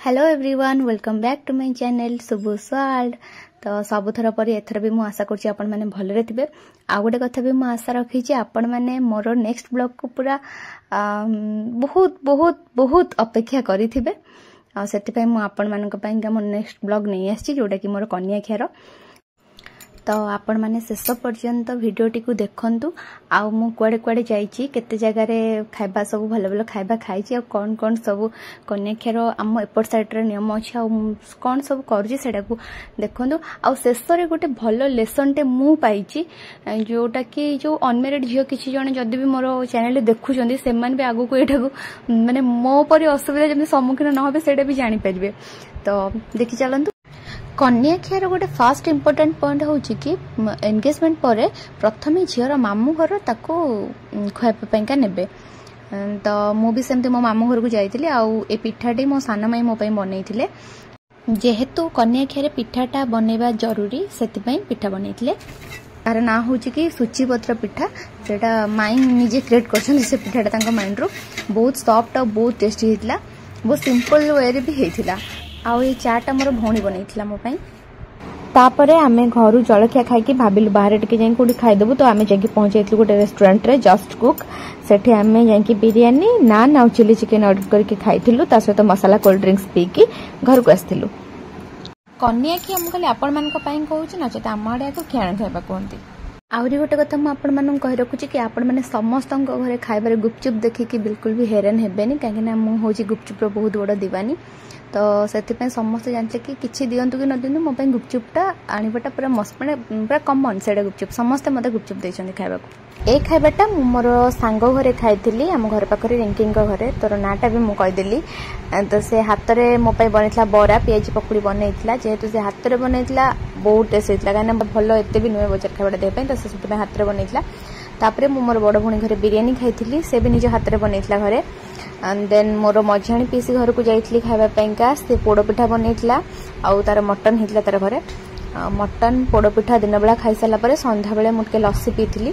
Hello everyone, welcome back to my channel सुबु स्वाल्ड। तो सबुथर पर एथर भी मुझे आशा करुँच आपण मैंने भलरे थे। आ गोटे कथा भी मुझे आशा रखी आपण मैंने मोर नेक्स्ट ब्लॉग को पूरा बहुत बहुत बहुत अपेक्षा करेंगे। से आपण मान मोर नेक्स्ट ब्लॉग नहीं आसी जोटा कि मोर कन्या ख्यार। तो आपण मैंने शेष पर्यंत भिडटी को देखु आउ मु कुआडे कुआडे जाइए केते जगार खाइबा सब भल भल खाइबा खाई कौन कौन सब कन्याक्षर आम एपट साइड नियम अच्छे कौन सब करूँ देखु आउ शेष गोटे भल लेसन टे मु पाई जोटा कि जो अनमेरिड झील किसी जन जदि भी मोर चैनल देखुं से भी आगु को यहाँ माने मो परी असुविधा जमी सम्मुखीन न हे भी जानीपर। तो देखी चलतु कन्याक्षर गोटे फास्ट इम्पोर्टेंट पॉइंट हूँ कि एंगेजमेंट पर प्रथम झीर मामू घर ताको खुआइका ने। तो मुझे सेमती मो मामू घर को जाइली ए पिठाटी मो सान माई मो बनई जेहेतु कन्याक्षर पिठाटा बनवा जरूरी से पिठा बनई तार ना हूँ कि सूचीपत्र पिठा सेटा माई निजे क्रिएट कर पिठाटा माइंड रू बहुत सॉफ्ट और बहुत टेस्टी होता बहुत सिंपल वे भी होता। आउ ये चाटा मोर भौणी बनई मो तापरे आमे घर जलखिया खाई भाविलु बाहर टिके जाई कोठी खाइदेबु। तो आमे जाई पहुंचैतलु गोटे रेस्टोरेंट रे जस्ट कुक सेठी आमे जाई बिरियानी नान आउ चिली चिकेन ऑर्डर करके खाइथिलु ता सहित मसाला कोल्ड ड्रिंक्स पी की घर को आस्थिलु। कन्या कि हम खाली आपण मानक पई कहूची न चेता आम आडे को खेण खाइबा कोंती। आउरी गोटे कथा मु आपण मानन कहि रखुची कि आपण माने समस्तन को घरे खाइबारे गुपचुप देखि कि बिल्कुल भी हैरान हेबेनी काहे ना मु होची गुपचुप रो बहुत बड़ दीवानी। तो से समस्त जानते कि किसी दिंतु कि न दिंतु मो गुपचुपटा आनीबाटा पूरा मस्त मैंने पूरा कमन से गुपचुप समस्ते मत गुपचुप देते खाइबा ए खाइबाटा मोर सांग घरे खाई आम घर पाखे रिंकिंग घरे तोर नाटा भी मुझे कहीदेली। तो से हाथ में मो बनईला बरा पियाजी पकुड़ी बनईला जेहेतु से हाथ में बनईला बहुत टेस्ट होता कहीं भल एत भी नुहे बजार खाइबाटा देपाई तो से हाथ में बनईला। तापर मु मोर बड़ भौणी घरे बिरियानी खाई से भी निज हाथ में बनईला घरे। एंड देन मोर मझाणी पीसी घर को जाइली खाइबा से पोड़पिठा बनईला आउ तार मटन होता तार घरे मटन पोड़पिठा दिन बेला खाई सारा पर संध्या बेले मुझे लस्सी पीली।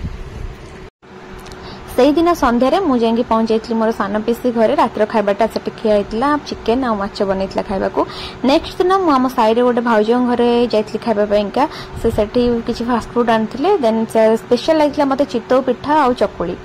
से दिन संध्यारे मुझे पहुंची मोर सान पीसी घरे रात्र खाइबाटा से खिया होता चिकेन आ माछ बनईला खाइबा। नेक्स्ट दिन मुझे साइड गोटे भाउज घरे जाइली खाइबा से किसी फास्टफुड आनी देन स्पेशल लगे मत चितौ पिठा आ चकुली।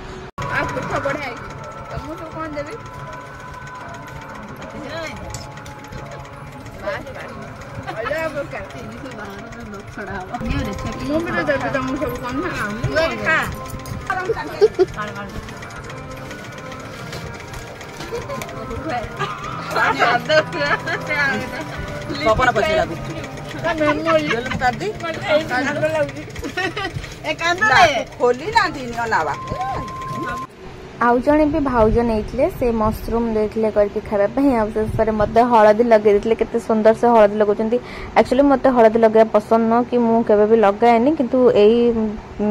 आउ जड़े भी भाउज नहीं से मशरूम देते करके खावाई मत हलदी लगे केते सुंदर से हलदी लगुंट। एक्चुअली मत हलदी लगे पसंद न कि मुझे भी लगाएनी किंतु यही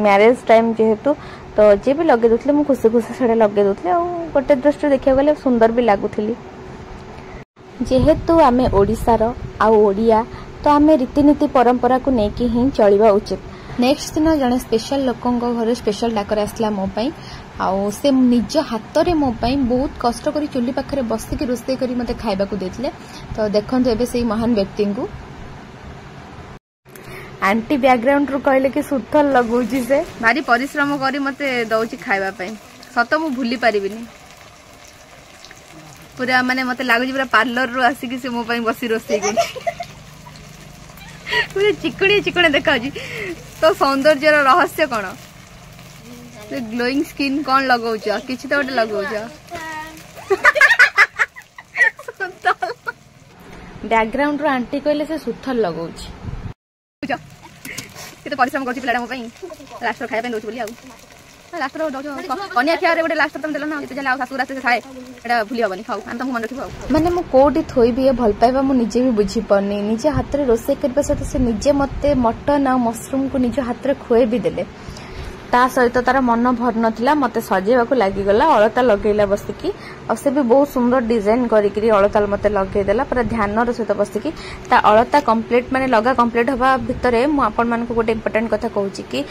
मैरिज टाइम जेहेतु तो जी भी लगे दूसरे मुझे खुशी खुशी से लगे दूसरे गोटे दृष्टि देखा गले सुंदर भी लगुली। जेहेतु आमे ओडिशार आउ ओडिया तो आमे रीतिनीति परंपरा को लेकिन ही चलवा उचित। नेक्स्ट दिन जड़े स्पेशल लोकों घर स्पेशल डाकर आसला मो आउ से निज हाथ में मो बहुत कष्ट कर चुली पाखे बसिक रोसे कर मत खाइबा देते। तो देखो एबे से महान व्यक्ति को आंटी बैकग्राउंड रू कहले कि सुथल लगौची से भारी परिश्रम करी मते दउची खाइबा पई सत मु भूली पारिबिनी पूरा माने मते लागुची पूरा पार्लर रू आसी कि से मो पई बसी रोसे कर पूरा चिकणी चिकणी देखाउची। तो सौंदर्य रहस्य कौन ग्लोइंग स्किन कौन लगौच किसी तो गोटे लगौच बैकग्राउंड रो आंटी कहले से सुथल लगौच परिश्रम कर लास्ट खाया दौर बोली लास्ट कन्या ख्यार गोटे लास्ट तुम देल ना शाशुर आसे खाए भूली हेनी खाऊ तुमको मन रखा मैंने मुझे कौटी थोबी भल पाइबा मुझे भी बुझी पारनी निजे हाथ में रोसे करने सहित से निजे मत मटन आ मशरूम को निज हाथ में खुए भी देले ता सहित तार मन भर नाला मत सजेवा लगिगला अलता लगेला बसिकी से भी बहुत सुंदर डिजाइन करी अलता मत लगेदेला पूरा ध्यान सहित बसिकी ता अलता कंप्लीट माने लगा कंप्लीट हवा भितर मुझे गोटे इंपोर्टेंट कथा कहूँ कि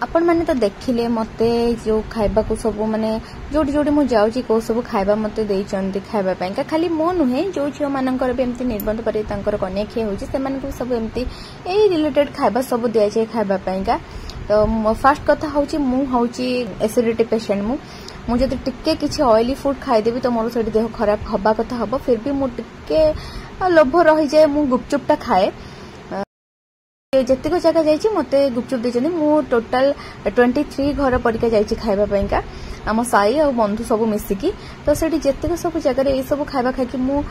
आपण माने तो देखिले मते जो खाइबा को सब माने जोटी जोटी मु जाउची को सब खाइबा मते देइचंती खाइबा पई का खाली मो नुहे जो झियो मानकर भी एमती निर्बंध परे तांकर कन्या खिया होची से मान को सब एमती ए रिलेटेड खाइबा सब दिया जाय खाइबा पई का। तो फर्स्ट कथा होची मु होची एसिडिटी पेशेंट मु जदि टिके किछि ऑयली फूड खाइ देबी तो मोर सेठी देह खराब हबा कथा हबो फिर भी मु टिके लोभ रही जाय मु गुपचुपटा खाए जेतिक जगह जाइछि मते गुपचुप देछनी मु टोटल 23 घर परिका जाइछि खाइबा पई का आम साई आ बंधु सब मिसिकी। तो सेठी जेतिक सब जगह रे ए सब खाइबा खाकि मु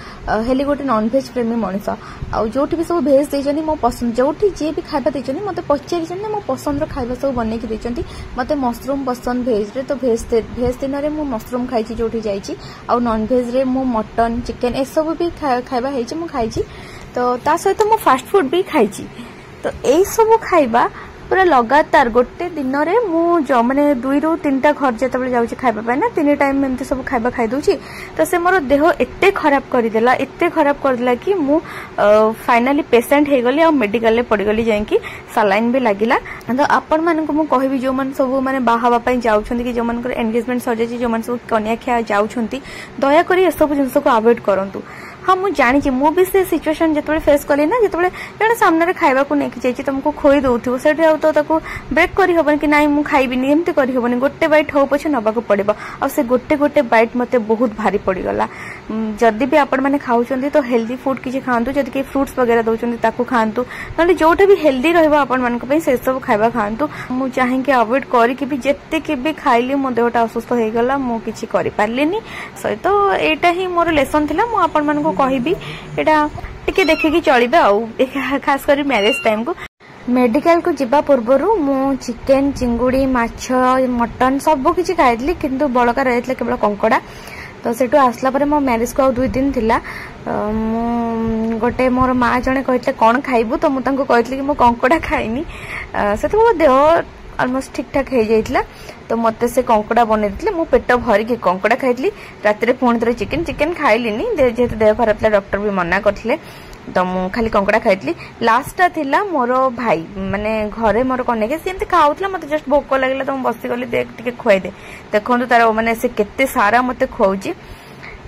हेली गोटे नॉन वेज प्रेमी मनिष आ जोठी भी सब भेज देछनी मो पसंद जोठी जे भी खाइबा देछनी मते पचारि छन मो पसंद रो खाइबा सब बनै कि देछंती मते मशरूम पसंद भेज रे तो भेज दिन रे मु मशरूम खाइछि जोठी जाइछि आ नॉन वेज रे मु मटन चिकन ए सब भी खाइबा हेछि मु खाइछि। तो ता सहित मु फास्ट फूड भी खाइछि। तो यही सब खाइबा पूरा लगातार गोटे दिन रे मु माने 2 ରୁ 3टा घर जेतबे जाउची खाइबा पाए ना 3 टाइम एमती सब खाइबा खाइ दउची। तो से मोर देह एते खराब कर देला कि मु फाइनली पेशेंट हे गली आ मेडिकल ले पड़ी गली जाई कि सलाइन भी लागिला। तो आपण माने को मु कहबी जो मन सब माने बाहावा पई जाउछंती कि जो मन कर एंगेजमेंट सजाची जो मन सब कन्या खिया जाउछंती दया करी ए सब जिंस को अवॉइड करंतु। हाँ मु जानी मु भी से सिचुएशन जेतबे फेस कली ना जेतबे जने सामने खाइबा को नेकी जाइछि तुमको खोई दउथिबो सेठी आ तो ताको ब्रेक करी होबन कि नाही मु खाइबिनी एमती करी होबन गोटे बाइट हो पछे नबा को पड़िबो आ से गोटे बाइट मते बहुत भारी पड़ी गला। जदी भी आपण माने खाउचंदी तो हेल्दी फूड किछि खांतु जदी के फ्रूट्स वगैरह दउचंदी ताको खांतु नले जोटे भी हेल्दी रहबो आपण मान को पई से सब खाइबा खांतु। मु चाहे कि अवॉइड करी कि भी जेते के भी खाइली मो देहटा असुस्थ हे गला मु किछि करि पारलेनी सही। तो एटा ही मोर लेसन थिला मु आपण मान को कहिबी एटा टिके देखि चलिबे आ खास करी मैरिज टाइम को मेडिकल को जिबा पूर्वरु मु चिकन चिंगुड़ी माछ मटन सब किछि खाइतली किंतु बळका रहैतले केवल कंकड़ा। तो सेटु आसला परे मो मैरिज को 2 दिन थिला मु गोटे मोर माँ जने कहते कौन खाइबू तो मु तांको कहतली कि मो कंकड़ा खाइनी से तो मो देह ऑलमोस्ट ठीक ठाक हो जाइतला। तो मते से कंकड़ा बनै दिले मु पेट भरी के कंकड़ा खाइतली रात रे पुणी थरे चिकन खाइलिनी जेते देह खराब ला डॉक्टर भी मना करथिले तो मु खाली कंकड़ा खाइतली। लास्टटा थिला मोर भाई माने घरे मोर कने के सेमते खाउतला मते जस्ट भोक लागला तो मु बसी गली देख टिके खुआई दे देखंतु तार माने से केते सारा मते खुआउची।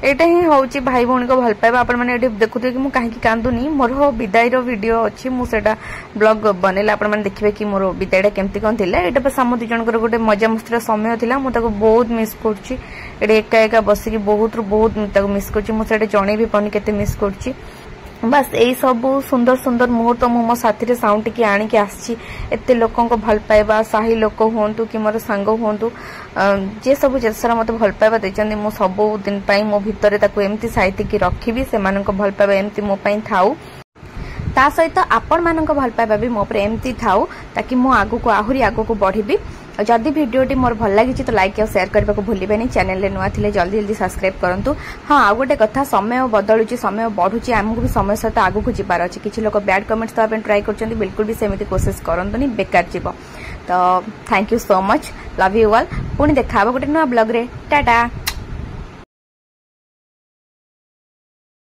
एटा ही होउची भाई भौणी को भल पाइबा आपण माने एठी देखुते कि मु काहे की कांदुनी मोर विदाई रो वीडियो अछि मु सेटा ब्लॉग बनेला आपण माने देखिबे कि मोर विदाईटा केमती कोन थिला। एटा बस हम दु जन को गोटे मजा मस्ती समय थिला मु ताको बहुत मिस करछि एटा एका एका बसी कि बहुत ताको मिस करछि मु सेटा जणे भी पनी केते मिस करछि। बस यही सब सुंदर सुंदर मुहूर्त मु मो साथी रे साउंड की आनी के आछि एते लोकन को भल पाइबा साही लोक होंतु कि मोर सांग होंतु जे सब जेसरा मते भल पाइबा देचंदी मु सब दिन पई मो भितरे ताको एम्ति साइति की रखिबी से मानन को भल पाइबा एम्ति मो पई थाउ ता सहित आपण मानन को भल पाइबा भी मो पर एम्ति थाउ ताकि मो आगु को आहुरी आगु को बढ़िबी। जदि वीडियोटी मोर भल लागी तो लाइक और शेयर करने को भूलिबे नहीं। चैनल रे नुआ थिले जल्दी जल्दी सब्सक्राइब करंतु। हाँ आ गोटे कथा समय बदलुची समय बढ़ुची आमको भी समय सहित आगु को जिबार अछि किछि लोक बैड कमेंट्स दबा ट्राई करछन्ती बिल्कुल भी सेमिति कोशिश करंतुनी बेकार जीव। तो thank you so much love you all पुणी देखा गोटे नुआ ब्लॉग रे टाटा।